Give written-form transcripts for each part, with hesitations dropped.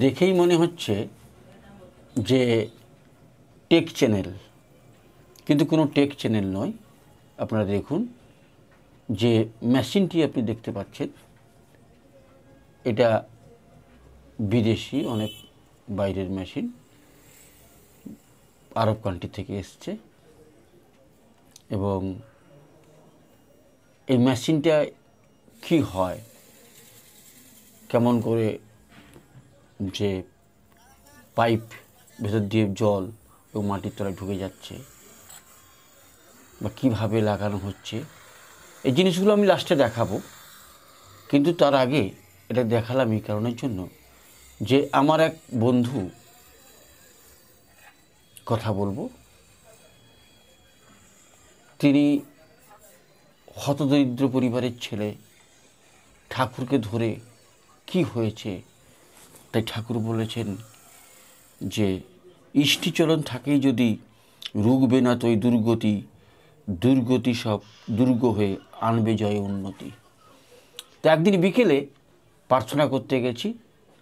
দেখেই মনে হচ্ছে যে টেক চ্যানেল, কিন্তু কোনো টেক চ্যানেল নয়। আপনারা দেখুন যে মেশিনটি আপনি দেখতে পাচ্ছেন, এটা বিদেশি, অনেক বাইরের মেশিন, আরব কান্ট্রি থেকে এসছে। এবং এই মেশিনটা কি হয়, কেমন করে যে পাইপ ভেতর দিয়ে জল এবং মাটির তলায় ঢুকে যাচ্ছে বা কীভাবে লাগানো হচ্ছে, এই জিনিসগুলো আমি লাস্টে দেখাবো। কিন্তু তার আগে এটা দেখালাম এই কারণের জন্য যে আমার এক বন্ধু কথা বলবো, তিনি হতদরিদ্র পরিবারের ছেলে। ঠাকুরকে ধরে কি হয়েছে তাই ঠাকুর বলেছেন যে ইষ্টিচলন থাকেই যদি রুখবে না তো এই দুর্গতি, দুর্গতি সব দুর্গ হয়ে আনবে জয় উন্নতি। তো একদিন বিকেলে প্রার্থনা করতে গেছি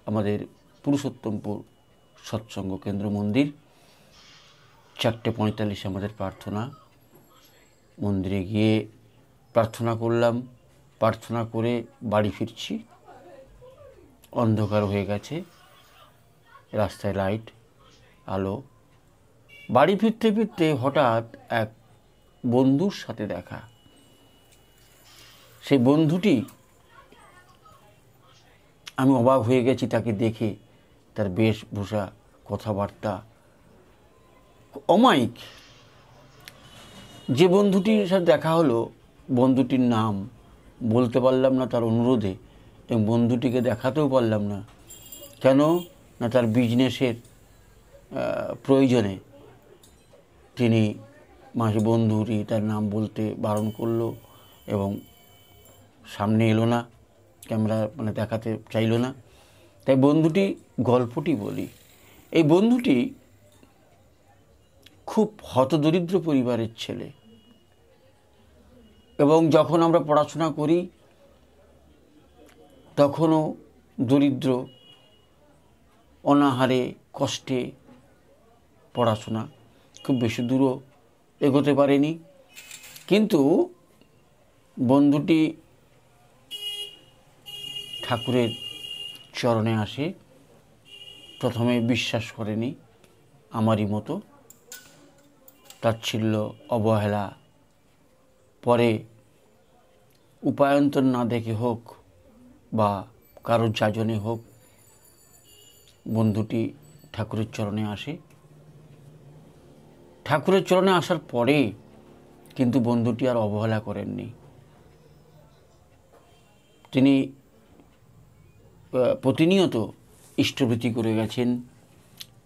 আমাদের পুরুষোত্তমপুর সৎসঙ্গ কেন্দ্র মন্দির। 4:45 আমাদের প্রার্থনা। মন্দিরে গিয়ে প্রার্থনা করলাম, প্রার্থনা করে বাড়ি ফিরছি। অন্ধকার হয়ে গেছে, রাস্তায় লাইট আলো। বাড়ি ফিরতে ফিরতে হঠাৎ এক বন্ধুর সাথে দেখা। সেই বন্ধুটি, আমি অবাক হয়ে গেছি তাকে দেখে, তার বেশভূষা, কথাবার্তা অমায়িক। যে বন্ধুটির সাথে দেখা হলো, বন্ধুটির নাম বলতে পারলাম না তার অনুরোধে, এবং বন্ধুটিকে দেখাতেও পারলাম না। কেন না, তার বিজনেসের প্রয়োজনে তিনি বন্ধুটি তার নাম বলতে বারণ করলো এবং সামনে এলো না, ক্যামেরা দেখাতে চাইলো না। তাই বন্ধুটি গল্পটি বলি। এই বন্ধুটি খুব হতদরিদ্র পরিবারের ছেলে, এবং যখন আমরা পড়াশোনা করি তখনও দরিদ্র, অনাহারে, কষ্টে পড়াশোনা, খুব বেশি দূরও এগোতে পারেনি। কিন্তু বন্ধুটি ঠাকুরের চরণে আসে। প্রথমে বিশ্বাস করেনি, আমারই মতো তাচ্ছিল্য, অবহেলা। পরে উপায়ন্তর না দেখে হোক বা কারোর যাজনে হোক, বন্ধুটি ঠাকুরের চরণে আসে। ঠাকুরের চরণে আসার পরে কিন্তু বন্ধুটি আর অবহেলা করেননি। তিনি প্রতিনিয়ত ইষ্টভৃতি করে গেছেন,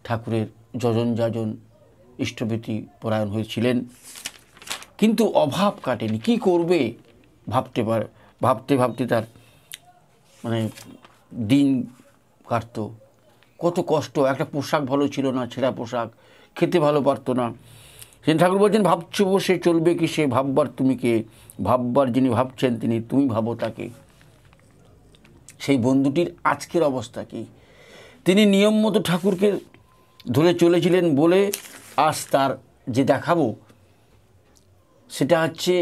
ঠাকুরের যজন যাজন ইষ্টভৃতি পরায়ণ হয়েছিলেন। কিন্তু অভাব কাটেনি। কি করবে ভাবতে ভাবতে তার দিন কাটত। কত কষ্ট, একটা পোশাক ভালো ছিল না, ছেঁড়া পোশাক, খেতে ভালো পারতো না। সেদিন ঠাকুর বলছেন, ভাবছো বসে চলবে কি সে, ভাববার তুমি কে, ভাববার যিনি ভাবছেন তিনি, তুমি ভাবো তাকে। সেই বন্ধুটির আজকের অবস্থা কি? তিনি নিয়ম মতো ঠাকুরকে ধরে চলেছিলেন বলে আজ তার যে দেখাবো সেটা হচ্ছে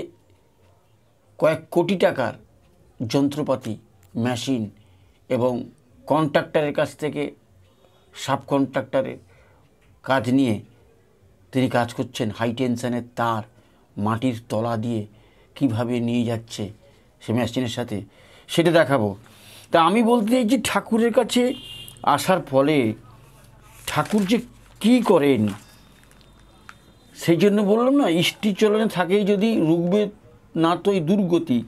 কয়েক কোটি টাকার যন্ত্রপাতি, মেশিন, এবং কন্ট্রাক্টরের কাছ থেকে সাব কন্ট্রাক্টরের কাজ নিয়ে তিনি কাজ করছেন। হাই টেনশনের তার মাটির তলা দিয়ে কিভাবে নিয়ে যাচ্ছে সে মেশিনের সাথে, সেটা দেখাবো। তা আমি বলতে চাই যে ঠাকুরের কাছে আসার ফলে ঠাকুর যে কী করেন, সেই জন্য বললাম না, ইষ্টিচলনে থাকেই যদি রুখবে না তো এই দুর্গতি,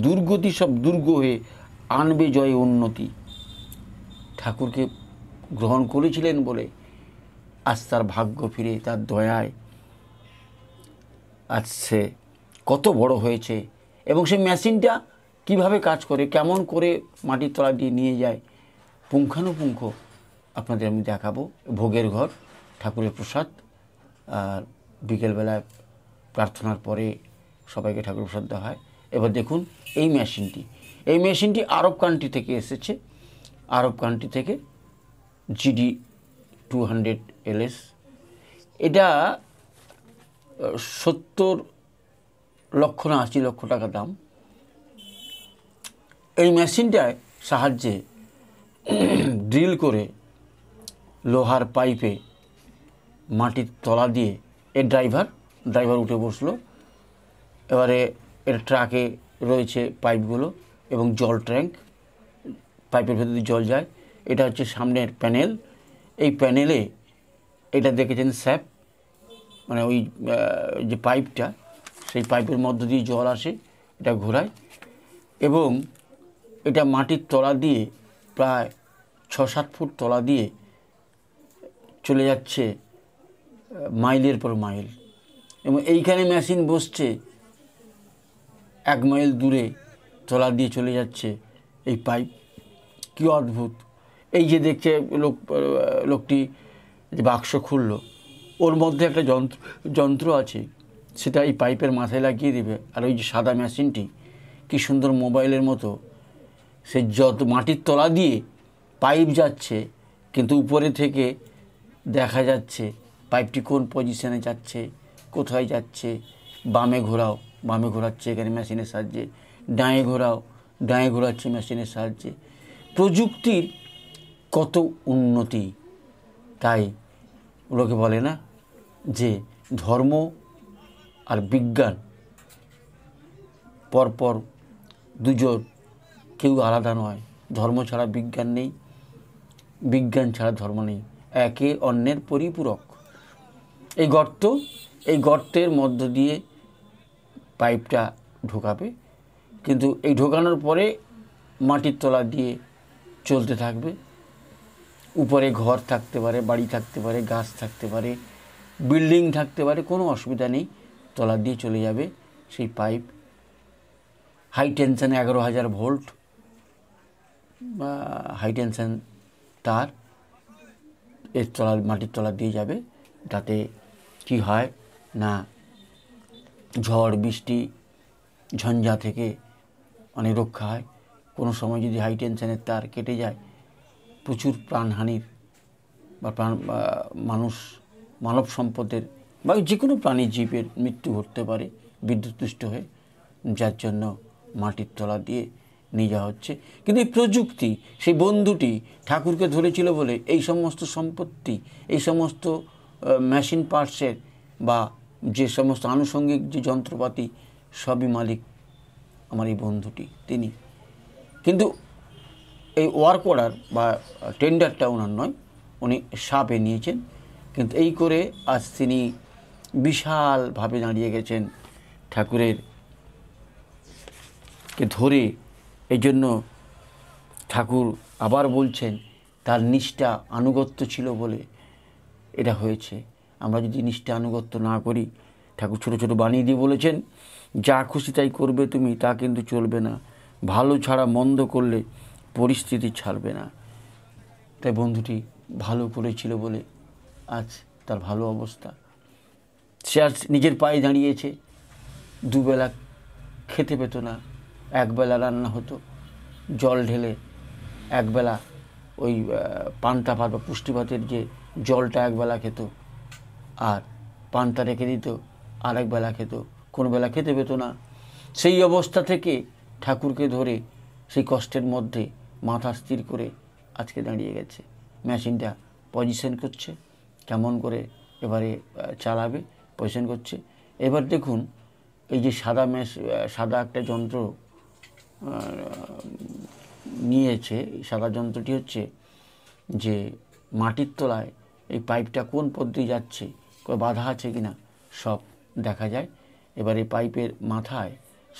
দুর্গতি সব দুর্গ হয়ে আনবে জয় উন্নতি। ঠাকুরকে গ্রহণ করেছিলেন বলে আজ তার ভাগ্য ফিরে, তার দয়ায় আজ সে কত বড় হয়েছে। এবং সেই মেশিনটা কিভাবে কাজ করে, কেমন করে মাটির তলা দিয়ে নিয়ে যায়, পুঙ্খানুপুঙ্খ আপনাদের আমি দেখাবো। ভোগের ঘর, ঠাকুরের প্রসাদ, আর বিকেলবেলায় প্রার্থনার পরে সবাইকে ঠাকুর প্রসাদ দেওয়া হয়। এবার দেখুন এই মেশিনটি আরব কান্ট্রি থেকে এসেছে। আরব কান্ট্রি থেকে GD 200 LS। এটা 70 লক্ষ না 80 লক্ষ টাকা দাম। এই মেশিনটায় সাহায্যে ড্রিল করে লোহার পাইপে মাটির তলা দিয়ে এর ড্রাইভার উঠে বসলো। এবারে এর ট্রাকে রয়েছে পাইপগুলো এবং জল ট্যাঙ্ক, পাইপের ভেতর দিয়ে জল যায়। এটা হচ্ছে সামনের প্যানেল। এই প্যানেলে এটা দেখেছেন স্যাপ, মানে ওই যে পাইপটা, সেই পাইপের মধ্য দিয়ে জল আসে, এটা ঘোরায় এবং এটা মাটির তলা দিয়ে প্রায় 6-7 ফুট তলা দিয়ে চলে যাচ্ছে মাইলের পর মাইল। এবং এইখানে মেশিন বসছে 1 মাইল দূরে, তলা দিয়ে চলে যাচ্ছে এই পাইপ। কি অদ্ভুত! এই যে দেখছে লোকটি যে বাক্স খুললো, ওর মধ্যে একটা যন্ত্র আছে, সেটা এই পাইপের মাথায় লাগিয়ে দেবে। আর ওই যে সাদা মেশিনটি কি সুন্দর মোবাইলের মতো, সে যত মাটির তলা দিয়ে পাইপ যাচ্ছে, কিন্তু উপরে থেকে দেখা যাচ্ছে পাইপটি কোন পজিশনে যাচ্ছে, কোথায় যাচ্ছে। বামে ঘোরাও, বামে ঘোরাচ্ছে এখানে মেশিনের সাহায্যে, ডাঁয়ে ঘোরাও, ডাঁয়ে ঘোরাচ্ছে মেশিনের সাহায্যে। প্রযুক্তির কত উন্নতি! তাই লোকে বলে না যে ধর্ম আর বিজ্ঞান পরপর দুজন, কেউ আলাদা নয়। ধর্ম ছাড়া বিজ্ঞান নেই, বিজ্ঞান ছাড়া ধর্ম নেই, একে অন্যের পরিপূরক। এই গর্তের মধ্য দিয়ে পাইপটা ঢোকাবে, কিন্তু এই ঢোকানোর পরে মাটির তলা দিয়ে চলতে থাকবে। উপরে ঘর থাকতে পারে, বাড়ি থাকতে পারে, গাছ থাকতে পারে, বিল্ডিং থাকতে পারে, কোনো অসুবিধা নেই, তলা দিয়ে চলে যাবে সেই পাইপ। হাই টেনশন 11,000 ভোল্ট বা হাই টেনশন তার এর তলা, মাটির তলা দিয়ে যাবে। তাতে কি হয় না, ঝড় বৃষ্টি ঝঞ্ঝা থেকে অনেক রক্ষা হয়। কোনো সময় যদি হাই টেনশনের তার কেটে যায়, প্রচুর প্রাণহানির বা মানব সম্পদের বা যে কোনো প্রাণী জীবের মৃত্যু ঘটতে পারে বিদ্যুৎস্পৃষ্ট হয়ে, যার জন্য মাটির তলা দিয়ে নিয়ে যাওয়া হচ্ছে। কিন্তু এই প্রযুক্তি, সেই বন্ধুটি ঠাকুরকে ধরেছিল বলে এই সমস্ত সম্পত্তি, এই সমস্ত মেশিন পার্টসের বা যে সমস্ত আনুষঙ্গিক যে যন্ত্রপাতি, সবই মালিক আমার এই বন্ধুটি, তিনি। কিন্তু এই ওয়ার্ক অর্ডার বা টেন্ডারটা ওনার নয়, উনি সাপে নিয়েছেন। কিন্তু এই করে আজ তিনি বিশালভাবে দাঁড়িয়ে গেছেন ঠাকুরের কে ধরে। এই জন্য ঠাকুর আবার বলছেন তার নিষ্ঠা আনুগত্য ছিল বলে এটা হয়েছে। আমরা যদি নিষ্ঠা আনুগত্য না করি, ঠাকুর ছোটো ছোটো বানিয়ে দিয়ে বলেছেন, যা খুশি তাই করবে তুমি, তা কিন্তু চলবে না। ভালো ছাড়া মন্দ করলে পরিস্থিতি ছাড়বে না। তাই বন্ধুটি ভালো করেছিল বলে আজ তার ভালো অবস্থা। সে আজ নিজের পায়ে দাঁড়িয়েছে। দুবেলা খেতে পেত না, একবেলা রান্না হতো, জল ঢেলে একবেলা ওই পান্তা ভাত বা পুষ্টিভাতের যে জলটা একবেলা খেত, আর পান্তা রেখে দিত, আর একবেলা খেত, কোনো বেলা খেতে পেত না। সেই অবস্থা থেকে ঠাকুরকে ধরে সেই কষ্টের মধ্যে মাথা স্থির করে আজকে দাঁড়িয়ে গেছে। মেশিনটা পজিশন করছে, কেমন করে এবারে চালাবে, পজিশন করছে। এবার দেখুন, এই যে সাদা একটা যন্ত্র নিয়েছে, সাদা যন্ত্রটি হচ্ছে যে মাটির তলায় এই পাইপটা কোন পদ্ধতি যাচ্ছে, কোনো বাধা আছে কি না, সব দেখা যায়। এবারে পাইপের মাথায়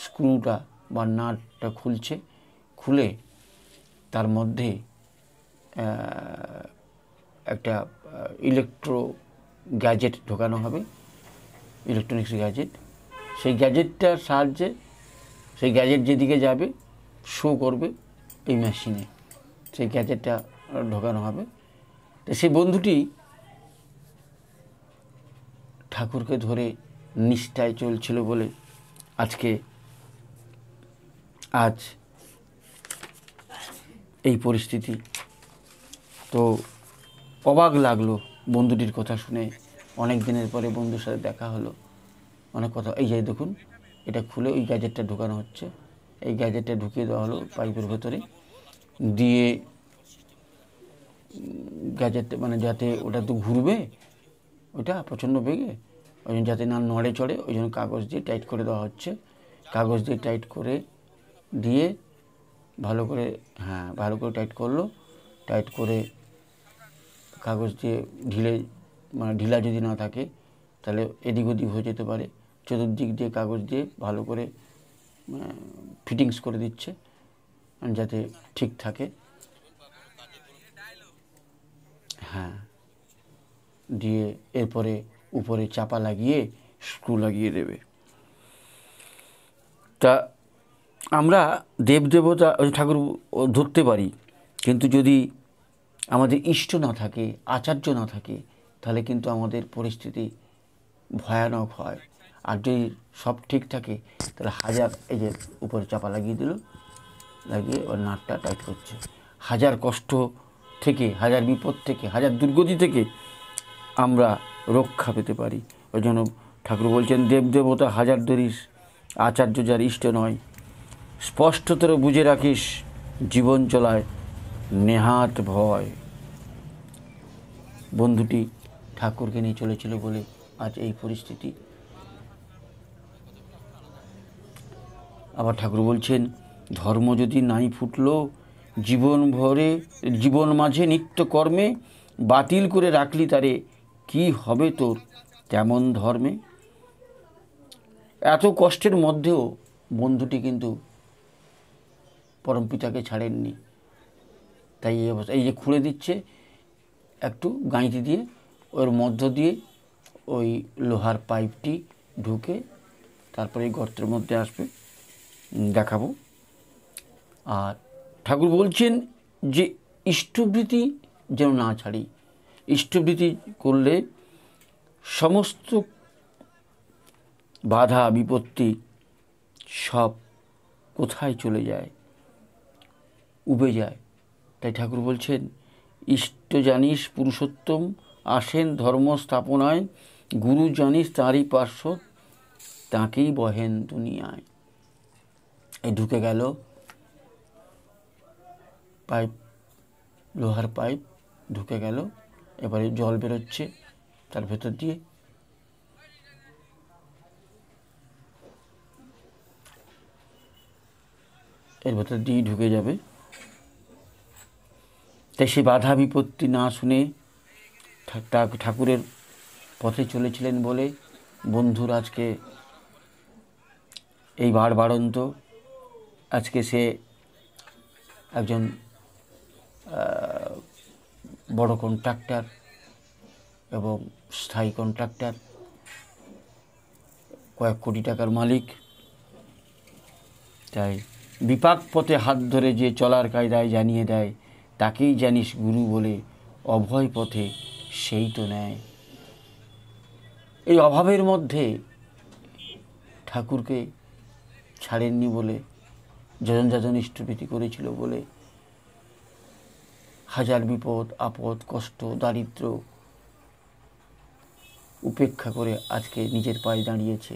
স্ক্রুটা বা নাটটা খুলছে, খুলে তার মধ্যে একটা ইলেকট্রো গ্যাজেট ঢোকানো হবে, ইলেকট্রনিক্স গ্যাজেট। সেই গ্যাজেটটার সাহায্যে সেই গ্যাজেট যেদিকে যাবে শো করবে এই মেশিনে, সেই গ্যাজেটটা ঢোকানো হবে। তো সেই বন্ধুটি ঠাকুরকে ধরে নিষ্ঠায় চলছিল বলে আজ এই পরিস্থিতি। তো অবাক লাগলো বন্ধুটির কথা শুনে। অনেক দিনের পরে বন্ধুর সাথে দেখা হলো, অনেক কথা। এই যে দেখুন, এটা খুলে ওই গ্যাজেটটা ঢোকানো হচ্ছে, এই গ্যাজেটটা ঢুকিয়ে দেওয়া হলো পাইপের ভেতরে দিয়ে, গ্যাজেট মানে যাতে ওটা তো ঘুরবে, ওটা প্রচণ্ড বেগে, ওই জন্য যাতে না নড়ে চড়ে, ওই জন্য কাগজ দিয়ে টাইট করে দেওয়া হচ্ছে। কাগজ দিয়ে টাইট করে দিয়ে ভালো করে, হ্যাঁ ভালো করে টাইট করলো। টাইট করে কাগজ দিয়ে ঢিলে, মানে ঢিলা যদি না থাকে তাহলে এদিক ওদিক হয়ে যেতে পারে। চতুর্দিক দিয়ে কাগজ দিয়ে ভালো করে ফিটিংস করে দিচ্ছে যাতে ঠিক থাকে। হ্যাঁ, দিয়ে এরপরে উপরে চাপা লাগিয়ে স্ক্রু লাগিয়ে দেবে। তা আমরা দেবদেবতা ঠাকুর ধরতে পারি, কিন্তু যদি আমাদের ইষ্ট না থাকে, আচার্য না থাকে, তাহলে কিন্তু আমাদের পরিস্থিতি ভয়ানক হয়। আর যদি সব ঠিক থাকে তাহলে হাজার, এই যে উপরে চাপা লাগিয়ে দিল, লাগিয়ে ওর নাটটা টাইট করছে, হাজার কষ্ট থেকে, হাজার বিপদ থেকে, হাজার দুর্গতি থেকে আমরা রক্ষা পেতে পারি। ওই জন্য ঠাকুর বলছেন, দেবদেবতা হাজার ধরিস, আচার্য যার ইষ্ট নয়, স্পষ্টতর বুঝে রাখিস, জীবন চলায় নেহাত ভয়। বন্ধুটি ঠাকুরকে নিয়ে চলেছিল বলে আজ এই পরিস্থিতি। আবার ঠাকুর বলছেন, ধর্ম যদি নাই ফুটলো জীবন ভরে, জীবন মাঝে নিত্য কর্মে, বাতিল করে রাখলি তারে, কি হবে তোর তেমন ধর্মে। এত কষ্টের মধ্যেও বন্ধুটি কিন্তু পরমপিতাকে ছাড়েননি। তাই এই অবস্থা, এই যে খুলে দিচ্ছে একটু গাঁইতি দিয়ে, ওর মধ্য দিয়ে ওই লোহার পাইপটি ঢুকে তারপরে এই গর্তের মধ্যে আসবে, দেখাবো। আর ঠাকুর বলছেন যে ইষ্টবৃত্তি যেন না ছাড়ি। ইষ্টবৃত্তি করলে সমস্ত বাধা বিপত্তি সব কোথায় চলে যায়, উবে যায়। তাই ঠাকুর বলছেন, ইষ্ট জানিস পুরুষোত্তম, আসেন ধর্ম স্থাপনায়, গুরু জানিস তাঁরই পার্শ্ব, তাঁকেই বহেন দুনিয়ায়। এই ঢুকে গেল পাইপ, লোহার পাইপ ঢুকে গেল। এবারে জল বেরোচ্ছে তার ভেতর দিয়ে। এর ভেতর দিয়ে ঢুকে যাবে। তাই সে বাধা বিপত্তি না শুনে ঠাকুরের পথে চলেছিলেন বলে বন্ধুর আজকে এই বাড়ন্ত। আজকে সে একজন বড় কন্ট্রাক্টর এবং স্থায়ী কন্ট্রাক্টর, কয়েক কোটি টাকার মালিক। তাই বিপাক পথে হাত ধরে যে চলার কায়দায় জানিয়ে দেয়, তাকেই জানিস গুরু বলে, অভয় পথে সেই তো নেয়। এই অভাবের মধ্যে ঠাকুরকে ছাড়েননি বলে, যজন যজন ইষ্টপ্রীতি করেছিল বলে, হাজার বিপদ আপদ কষ্ট দারিদ্র উপেক্ষা করে আজকে নিজের পায়ে দাঁড়িয়েছে।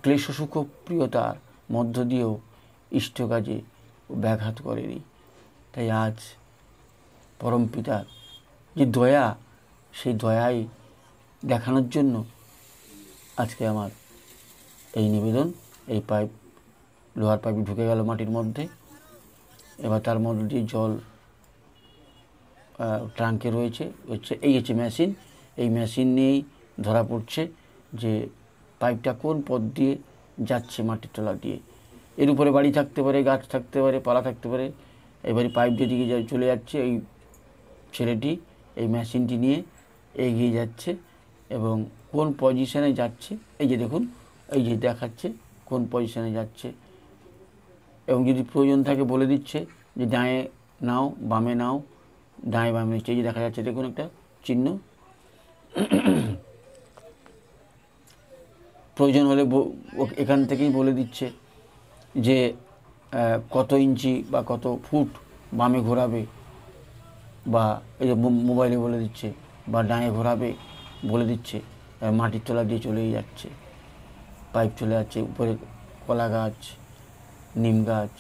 ক্লেশ সুখ প্রিয়তার মধ্য দিয়েও ইষ্ট কাজে ব্যাঘাত করেনি। তাই আজ পরমপিতার যে দয়া, সেই দয়াই দেখানোর জন্য আজকে আমার এই নিবেদন। এই পাইপ, লোহার পাইপ ঢুকে গেল মাটির মধ্যে। এবার তার মধ্যে দিয়ে জল ট্রাঙ্কে রয়েছে, এই হচ্ছে মেশিন। এই মেশিন নিয়েই ধরা পড়ছে যে পাইপটা কোন পথ দিয়ে যাচ্ছে মাটির তলা দিয়ে। এর উপরে বাড়ি থাকতে পারে, গাছ থাকতে পারে, পালা থাকতে পারে। এবারে পাইপ যেদিকে চলে যাচ্ছে, এই ছেলেটি এই মেশিনটি নিয়ে এগিয়ে যাচ্ছে এবং কোন পজিশনে যাচ্ছে, এই যে দেখুন, এই যে দেখাচ্ছে কোন পজিশনে যাচ্ছে। এবং যদি প্রয়োজন থাকে বলে দিচ্ছে যে ডাঁয়ে নাও, বামে নাও, ডাঁয়ে বামে নিচ্ছে। এই যে দেখা যাচ্ছে দেখুন একটা চিহ্ন। প্রয়োজন হলে এখান থেকেই বলে দিচ্ছে যে কত ইঞ্চি বা কত ফুট বামে ঘোরাবে। বা এই যে মোবাইলে বলে দিচ্ছে, বা ডাঙে ঘোরাবে বলে দিচ্ছে, মাটির তলা দিয়ে চলেই যাচ্ছে, পাইপ চলে যাচ্ছে উপরে। কলা গাছ, নিম গাছ,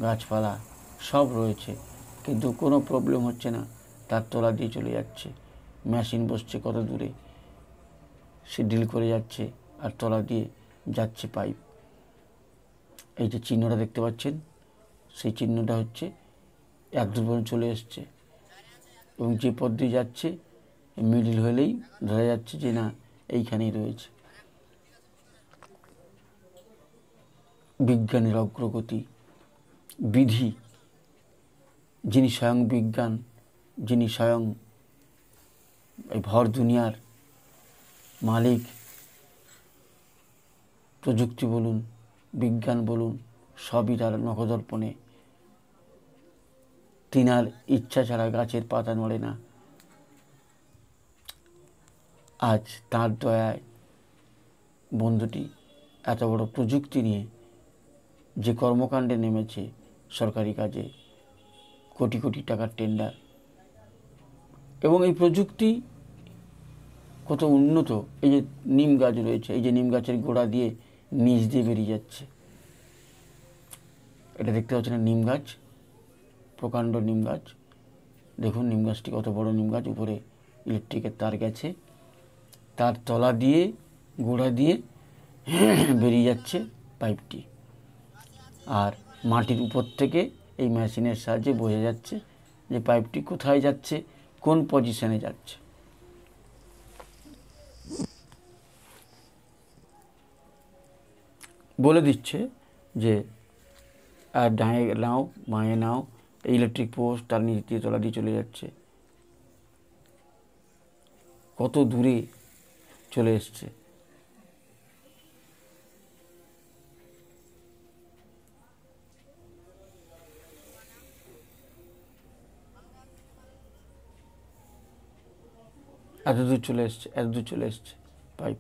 গাছপালা সব রয়েছে, কিন্তু কোনো প্রবলেম হচ্ছে না, তার তলা দিয়ে চলে যাচ্ছে। মেশিন বসছে কত দূরে, সে ডিল করে যাচ্ছে আর তলা দিয়ে যাচ্ছে পাইপ। এই যে চিহ্নটা দেখতে পাচ্ছেন, সেই চিহ্নটা হচ্ছে এক দূর পর্যন্ত চলে এসছে, এবং যে পথ দিয়ে যাচ্ছে মিডিল হলেই ধরা যাচ্ছে যে না এইখানেই রয়েছে। বিজ্ঞানের অগ্রগতি, বিধি, যিনি স্বয়ং বিজ্ঞান, যিনি স্বয়ং এই ভর দুনিয়ার মালিক, প্রযুক্তি বলুন, বিজ্ঞান বলুন, সবই তার নখদর্পণে। তিনার ইচ্ছা ছাড়া গাছের পাতা নড়ে না। আজ তাঁর দয়ায় বন্ধুটি এত বড় প্রযুক্তি নিয়ে যে কর্মকাণ্ডে নেমেছে, সরকারি কাজে কোটি কোটি টাকার টেন্ডার, এবং এই প্রযুক্তি কত উন্নত। এই যে নিম গাছ রয়েছে, এই যে নিম গাছের গোড়া দিয়ে নিচ দিয়ে বেরিয়ে যাচ্ছে, এটা দেখতে পাচ্ছেন না নিম গাছ, প্রকাণ্ড নিম গাছ। দেখুন নিম গাছটি কত বড় নিম গাছ, উপরে ইলেকট্রিকের তার গেছে, তার তলা দিয়ে গোড়া দিয়ে বেরিয়ে যাচ্ছে পাইপটি, আর মাটির উপর থেকে এই মেশিনের সাহায্যে বোঝা যাচ্ছে যে পাইপটি কোথায় যাচ্ছে, কোন পজিশনে যাচ্ছে। বলে দিচ্ছে যে আর ডাঁয়ে নাও, বাঁয়ে নাও, ইলেকট্রিক পোস্ট তার নিচ দিয়ে তলা দিয়ে চলে যাচ্ছে, কত দূরে চলে এসছে। এত দূর চলে এসছে, এত দূর চলে এসছে পাইপ।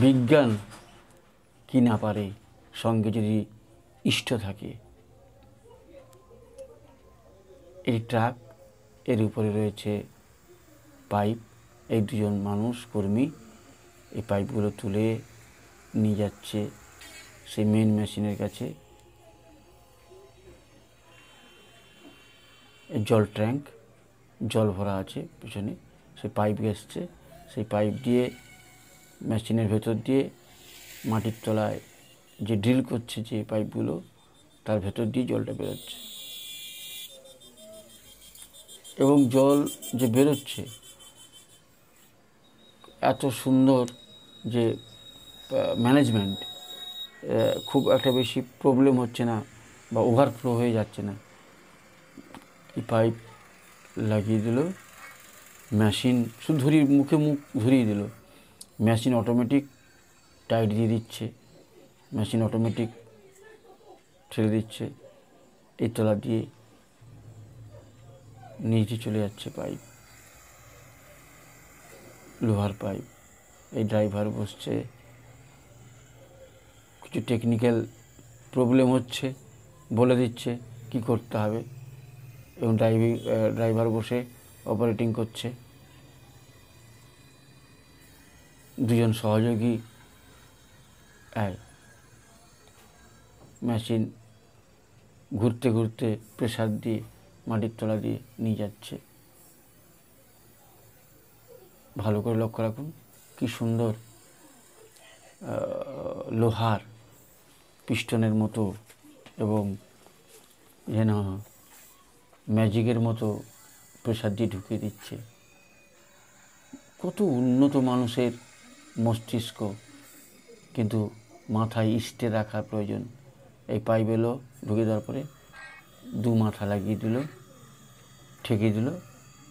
বিজ্ঞান কি না পারে, সঙ্গে যদি ইষ্ট থাকে। এই ট্রাক, এর উপরে রয়েছে পাইপ, এই দুজন মানুষ কর্মী এই পাইপগুলো তুলে নিয়ে যাচ্ছে সেই মেন মেশিনের কাছে। জল ট্যাঙ্ক, জল ভরা আছে পেছনে, সেই পাইপ এসছে, সেই পাইপ দিয়ে মেশিনের ভেতর দিয়ে মাটির তলায় যে ড্রিল করছে যে পাইপগুলো, তার ভেতর দিয়ে জলটা বেরোচ্ছে, এবং জল যে বেরোচ্ছে এত সুন্দর যে ম্যানেজমেন্ট, খুব একটা বেশি প্রবলেম হচ্ছে না বা ওভারফ্লো হয়ে যাচ্ছে না। এই পাইপ লাগিয়ে দিল, মেশিন শুধু মুখ ধরিয়ে দিল, মেশিন অটোমেটিক টাইট দিয়ে দিচ্ছে, মেশিন অটোমেটিক ছেড়ে দিচ্ছে, এই তলা দিয়ে নিচে চলে যাচ্ছে পাইপ, লোহার পাইপ। এই ড্রাইভার বসছে, কিছু টেকনিক্যাল প্রবলেম হচ্ছে, বলে দিচ্ছে কি করতে হবে, এবং ড্রাইভার বসে অপারেটিং করছে। দুজন সহযোগী মেশিন ঘুরতে ঘুরতে প্রেসার দিয়ে মাটির তলা দিয়ে নিয়ে যাচ্ছে। ভালো করে লক্ষ্য রাখুন, কি সুন্দর লোহার পিস্টনের মতো, এবং যেন ম্যাজিকের মতো প্রেসার দিয়ে ঢুকিয়ে দিচ্ছে। কত উন্নত মানুষের মস্তিষ্ক, কিন্তু মাথায় ইস্টে রাখার প্রয়োজন। এই পাইপ এলো, ঢুকে দেওয়ার পরে দু মাথা লাগিয়ে দিল, ঠেকিয়ে দিল,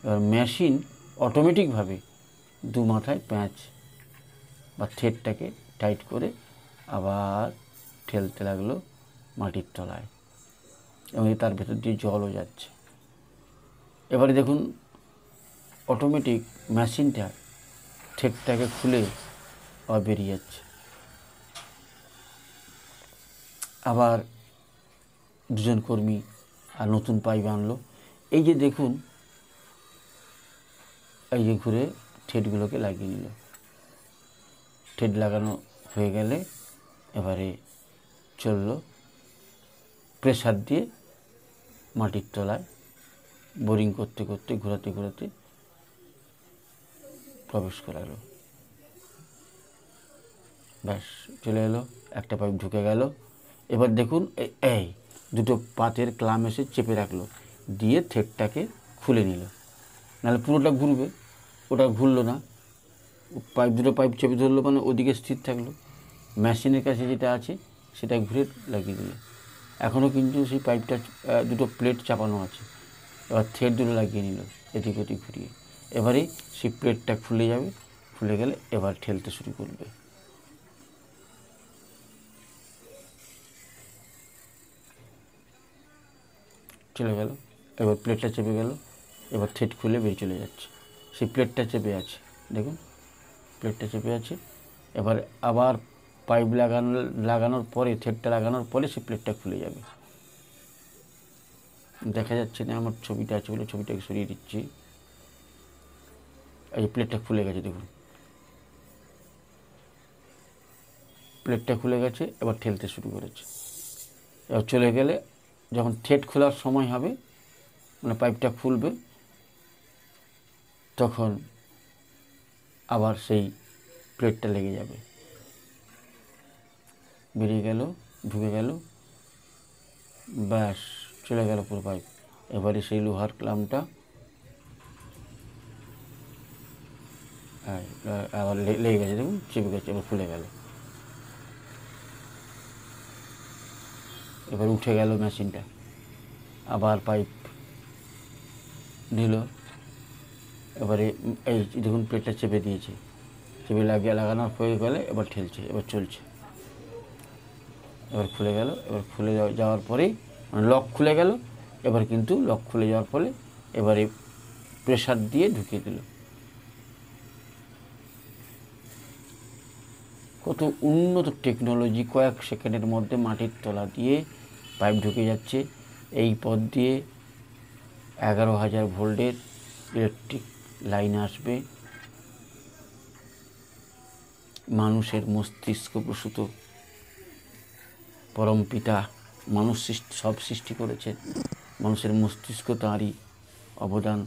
এবার মেশিন অটোমেটিকভাবে দু মাথায় প্যাঁচ বা থ্রেডটাকে টাইট করে আবার ঠেলতে লাগলো মাটির তলায়, এবং তার ভেতর দিয়ে জলও যাচ্ছে। এবারে দেখুন অটোমেটিক মেশিনটা থ্রেডটাকে খুলে আবার বেরিয়ে যাচ্ছে। আবার দুজন কর্মী আর নতুন পাইপ আনলো। এই যে দেখুন, এই যে ঘুরে থ্রেডগুলোকে লাগিয়ে নিল। থ্রেড লাগানো হয়ে গেলে এবারে চললো প্রেসার দিয়ে মাটির তলায় বোরিং করতে করতে ঘোরাতে ঘোরাতে প্রবেশ করালো। ব্যাস চলে এলো, একটা পাইপ ঢুকে গেল। এবার দেখুন এই দুটো পাতের ক্লাম এসে চেপে রাখলো, দিয়ে থ্রেডটাকে খুলে নিল, নাহলে পুরোটা ঘুরবে। ওটা ঘুরলো না, দুটো পাইপ চেপে ধরলো মানে ওদিকে স্থির থাকলো। মেশিনের কাছে যেটা আছে সেটা ঘুরে লাগিয়ে দিল। এখনও কিন্তু সেই পাইপটা দুটো প্লেট চাপানো আছে। এবার থ্রেড দুটো লাগিয়ে নিল এদিক ওদিক ঘুরিয়ে। এবারে সেই প্লেটটা খুলে যাবে, খুলে গেলে এবার ঠেলতে শুরু করবে। চলে গেল, এবার প্লেটটা চেপে গেল, এবার থ্রেড খুলে বেরিয়ে চলে যাচ্ছে। সেই প্লেটটা চেপে আছে, দেখুন প্লেটটা চেপে আছে। এবার আবার পাইপ লাগানোর পরে, থ্রেডটা লাগানোর পরে সেই প্লেটটা খুলে যাবে। দেখা যাচ্ছে না আমার ছবিটা আছে বলে ছবিটাকে সরিয়ে দিচ্ছি। এই প্লেটটা খুলে গেছে, দেখুন প্লেটটা খুলে গেছে। এবার ঠেলতে শুরু করেছে। এবার চলে গেলে যখন থ্রেড খোলার সময় হবে, মানে পাইপটা খুলবে, তখন আবার সেই প্লেটটা লেগে যাবে। বেরিয়ে গেল, ঢুকে গেল, ব্যাস চলে গেল পুরো পাইপ। এবারে সেই লোহার ক্লামটা আবার লেগে গেছে, দেখুন চেপে গেছে, এবার খুলে গেল। এবার উঠে গেল মেশিনটা, আবার পাইপ দিল। এবারে এই দেখুন প্লেটটা চেপে দিয়েছে, চেপে লাগানোর হয়ে গেলে এবার ঠেলছে, এবার চলছে। এবার খুলে গেল, এবার খুলে যাওয়ার পরেই মানে লক খুলে গেল। এবার কিন্তু লক খুলে যাওয়ার ফলে এবারে প্রেসার দিয়ে ঢুকিয়ে দিল। কত উন্নত টেকনোলজি! কয়েক সেকেন্ডের মধ্যে মাটির তলা দিয়ে পাইপ ঢুকে যাচ্ছে। এই পথ দিয়ে 11,000 ভোল্টের ইলেকট্রিক লাইন আসবে। মানুষের মস্তিষ্ক প্রসূত পরম পিতা মানুষ সব সৃষ্টি করেছেন, মানুষের মস্তিষ্ক তাঁরই অবদান।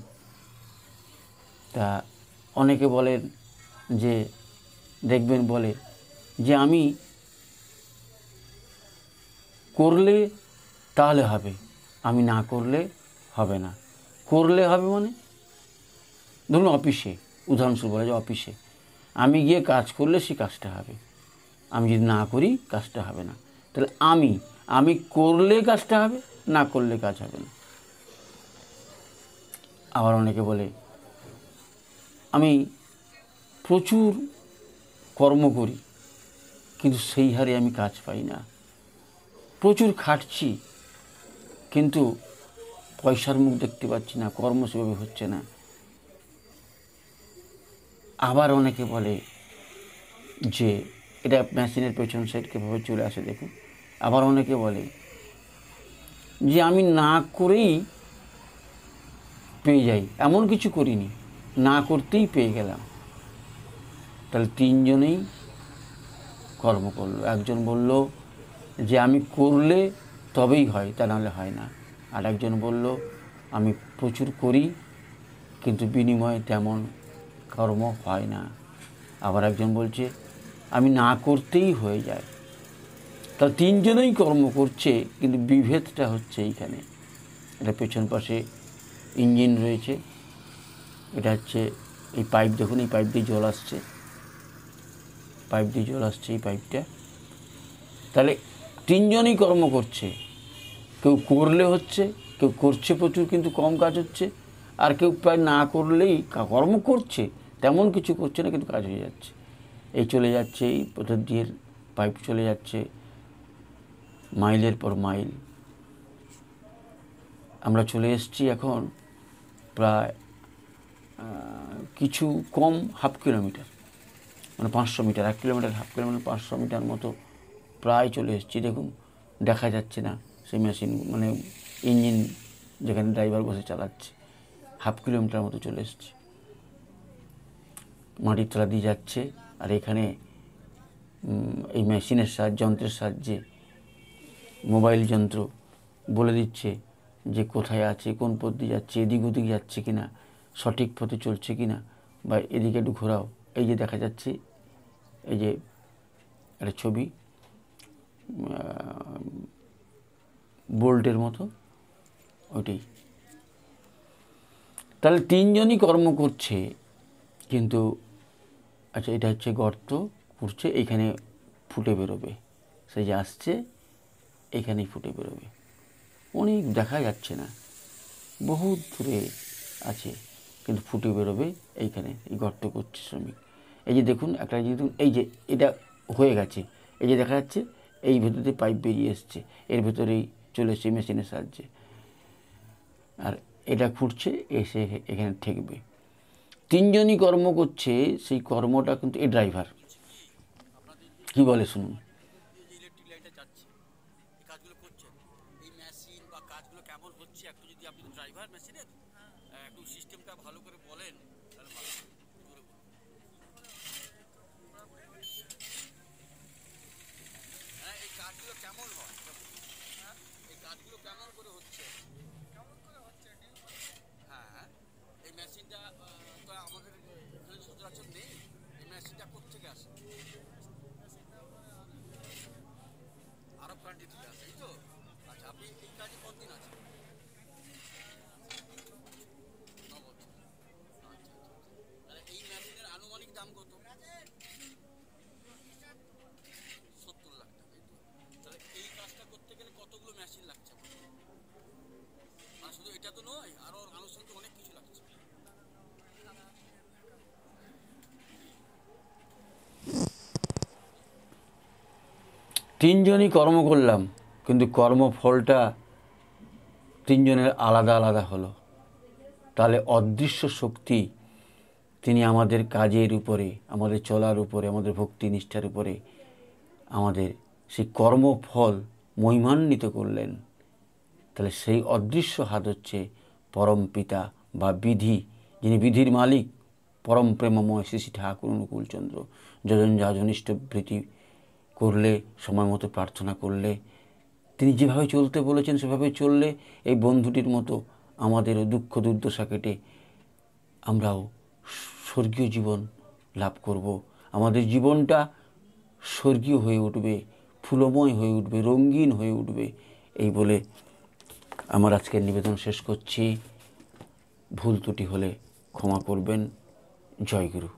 তা অনেকে বলেন যে, দেখবেন বলে যে আমি করলে তাহলে হবে, আমি না করলে হবে না। করলে হবে মানে ধরুন অফিসে, উদাহরণস্বরূপ বলা যায় অফিসে আমি গিয়ে কাজ করলে সেই কাজটা হবে, আমি যদি না করি কাজটা হবে না। তাহলে আমি করলে কাজটা হবে, না করলে কাজ হবে না। আবার অনেকে বলে আমি প্রচুর কর্ম করি কিন্তু সেই হারে আমি কাজ পাই না, প্রচুর খাটছি কিন্তু পয়সার মুখ দেখতে পাচ্ছি না, কর্ম সেভাবে হচ্ছে না। আবার অনেকে বলে যে এটা মেশিনের পেছন সাইড কীভাবে চলে আসে দেখুন। আবার অনেকে বলে যে আমি না করেই পেয়ে যাই, এমন কিছু করিনি, না করতেই পেয়ে গেলাম। তাহলে তিনজনেই কর্ম করলো। একজন বলল যে আমি করলে তবেই হয়, তা নাহলে হয় না। আর একজন বলল আমি প্রচুর করি কিন্তু বিনিময়ে তেমন কর্ম হয় না। আবার একজন বলছে আমি না করতেই হয়ে যায়। তা তিনজনেই কর্ম করছে কিন্তু বিভেদটা হচ্ছে এইখানে। এটা পেছন পাশে ইঞ্জিন রয়েছে, এটা হচ্ছে এই পাইপ, দেখুন এই পাইপ দিয়ে জল আসছে, পাইপ দিয়ে জল আসছে এই পাইপটা। তাহলে তিনজনই কর্ম করছে, কেউ করলে হচ্ছে, কেউ করছে প্রচুর কিন্তু কম কাজ হচ্ছে, আর কেউ প্রায় না করলেই কর্ম করছে তেমন কিছু করছে না কিন্তু কাজ হয়ে যাচ্ছে। এই চলে যাচ্ছে, এই পথের দিয়ে পাইপ চলে যাচ্ছে মাইলের পর মাইল। আমরা চলে এসেছি এখন প্রায় কিছু কম হাফ কিলোমিটার, মানে 500 metre, 1 kilometre, half kilometre, 500 metre মতো প্রায় চলে এসেছি। দেখুন দেখা যাচ্ছে না সেই মেশিন, মানে ইঞ্জিন যেখানে ড্রাইভার বসে চালাচ্ছে, হাফ কিলোমিটার মতো চলে এসেছি। মাটির তলা দিয়ে যাচ্ছে, আর এখানে এই মেশিনের সাহায্যে, যন্ত্রের সাহায্যে, মোবাইল যন্ত্র বলে দিচ্ছে যে কোথায় আছে, কোন পথ দিয়ে যাচ্ছে, এদিক ওদিক যাচ্ছে কিনা, সঠিক পথে চলছে কিনা, বা এদিকে একটু ঘোরাও। এই যে দেখা যাচ্ছে, এই যে একটা ছবি বোল্টের মতো, ওইটাই। তাহলে তিনজনই কর্ম করছে, কিন্তু আচ্ছা এটা হচ্ছে গর্ত করছে, এইখানে ফুটে বেরোবে, সেই যে আসছে এইখানেই ফুটে বেরোবে। অনেক দেখা যাচ্ছে না, বহুত দূরে আছে, কিন্তু ফুটে বেরোবে এইখানে। এই গর্ত করছে শ্রমিক। এই যে দেখুন একটা জিনিস দেখুন, এই যে এটা হয়ে গেছে, এই যে দেখা যাচ্ছে এই ভেতর দিয়ে পাইপ বেরিয়ে এসছে, এর ভেতরেই চলে এসছে মেশিনের সাহায্যে, আর এটা খুঁড়ছে, এসে এখানে ঠেকবে। তিনজনই কর্ম করছে, সেই কর্মটা কিন্তু এই ড্রাইভার কি বলে শুনুন। ইলেকট্রিক লাইনটা যাচ্ছে, এই কাজগুলো করছেন, এই মেশিন বা কাজগুলো কেমন হচ্ছে একটু যদি আপনি তো ড্রাইভার মেশিনের, একটু সিস্টেমটা ভালো করে বলেন তাহলে ভালো হয়। জোরে বলুন। হ্যাঁ, এই কাজগুলো কেমন হয়, এই কাজগুলো কেমন করে হচ্ছে, হ্যাঁ এই মেশিনটা তো আমাদের এখানে সচরাচর নেই, এই মেশিনটা কোথেকে আসে? আরব কান্ট্রি থেকে আসে, এই তো। আচ্ছা, আপনি এই কাজে কতদিন আছেন? 9 বছর। আচ্ছা আচ্ছা। তাহলে এই মেশিনের আনুমানিক দাম কত? 70 লাখ টাকা, এই তো। তাহলে এই কাজটা করতে গেলে কতগুলো মেশিন লাগছে? আর শুধু এটা তো নয়, আরো আনুষঙ্গিক অনেক কিছু লাগছে। তিনজনই কর্ম করলাম, কিন্তু কর্মফলটা তিনজনের আলাদা আলাদা হলো। তাহলে অদৃশ্য শক্তি তিনি আমাদের কাজের উপরে, আমাদের চলার উপরে, আমাদের ভক্তি নিষ্ঠার উপরে আমাদের সেই কর্মফল মহিমান্বিত করলেন। তাহলে সেই অদৃশ্য হাত হচ্ছে পরম পিতা বা বিধি, যিনি বিধির মালিক, পরম প্রেমময় শ্রী শ্রী ঠাকুর অনুকূলচন্দ্র। যজন যাজনিষ্ঠ বৃত্তি করলে, সময় মতো প্রার্থনা করলে, তিনি যেভাবে চলতে বলেছেন সেভাবে চললে, এই বন্ধুটির মতো আমাদেরও দুঃখ দুর্দশা কেটে আমরাও স্বর্গীয় জীবন লাভ করব। আমাদের জীবনটা স্বর্গীয় হয়ে উঠবে, ফুলময় হয়ে উঠবে, রঙিন হয়ে উঠবে। এই বলে আমার আজকের নিবেদন শেষ করছি। ভুল ত্রুটি হলে ক্ষমা করবেন। জয় গুরু।